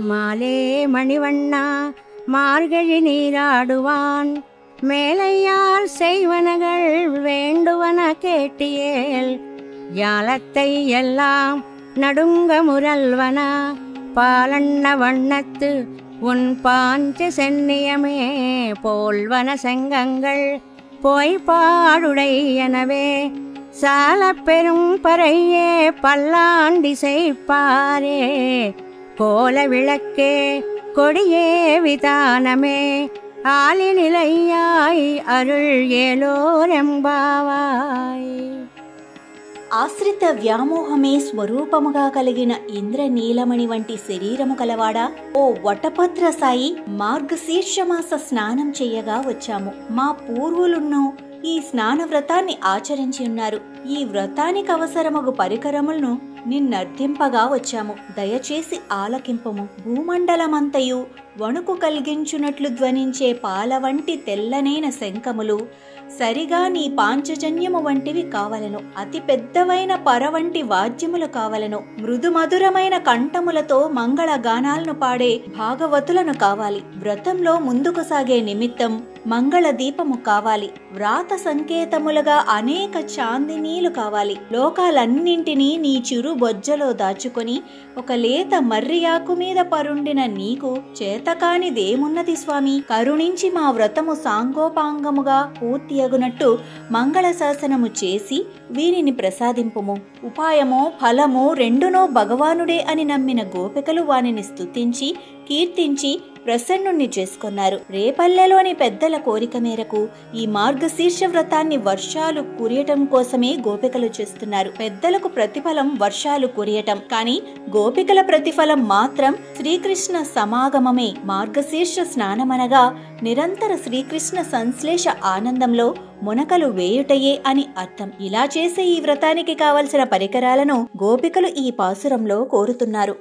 மாலே மணிவண்ணா மார்கழி நீராடுவான் மேலையார் செய்வனகள் வேண்டுவன கேட்டியேல் ஞாலத்தை எல்லாம் நடுங்க முரல்வனா பாலண்ண வண்ணத்து உன் பாஞ்ச சென்னியமே போல்வன செங்கங்கள் பொய்பாடுடையனவே சால பெரும் பறையே பல்லாண்டி செய்ப்பாரே கோல விளக்கே கொடியே விதானமே ఆలినిలయ్యాయ్ అరుళ్ ఏలోరెంబావాయ్. ఆశ్రిత వ్యామోహమే స్వరూపముగా కలిగిన ఇంద్రనీలమణి వంటి శరీరము కలవాడా, ఓ వటపత్ర సాయి, మార్గశీర్షమాస స్నానం చెయ్యగా వచ్చాము. మా పూర్వులున్నో ఈ స్నాన వ్రతాన్ని ఆచరించి ఉన్నారు. ఈ వ్రతానికి అవసరమగు పరికరములను నిన్నర్థింపగా వచ్చాము. దయచేసి ఆలకింపము. భూమండలమంతయు వణుకు కలిగించునట్లు ధ్వనించే పాల వంటి తెల్లనైన శంఖములు సరిగా నీ పాంచజన్యము వంటివి కావలను. అతి పెద్దవైన పర వంటి వాద్యములు కావలను. మృదుమధురమైన కంఠములతో మంగళ గానాలను పాడే భాగవతులను కావాలి. వ్రతంలో ముందుకు సాగే నిమిత్తం మంగళ దీపము కావాలి. వ్రాత సంకేతములుగా అనేక చాందినీలు కావాలి. లోకాలన్నింటినీ నీ చిరు బొజ్జలో దాచుకొని ఒక లేత మర్రియాకు మీద పరుండిన నీకు చేతకానిదేమున్నది స్వామి? కరుణించి మా వ్రతము సాంగోపాంగముగా పూర్తియగునట్టు మంగళ శాసనము చేసి వీరిని ప్రసాదింపుము. ఉపాయమో ఫలమో రెండునో భగవానుడే అని నమ్మిన గోపికలు వానిని స్తుతించి కీర్తించి ప్రసన్నుణ్ణి చేసుకున్నారు. రేపల్లెలోని పెద్దల కోరిక మేరకు ఈ మార్గశీర్ష వ్రతాన్ని వర్షాలు కురియటం కోసమే గోపికలు చేస్తున్నారు. పెద్దలకు ప్రతిఫలం వర్షాలు కురియటం, కానీ గోపికల ప్రతిఫలం మాత్రం శ్రీకృష్ణ సమాగమమే. మార్గశీర్ష స్నానమనగా నిరంతర శ్రీకృష్ణ సంశ్లేష ఆనందంలో మునకలు వేయుటయే అని అర్థం. ఇలా చేసే ఈ వ్రతానికి కావలసిన పరికరాలను గోపికలు ఈ పాసురంలో కోరుతున్నారు.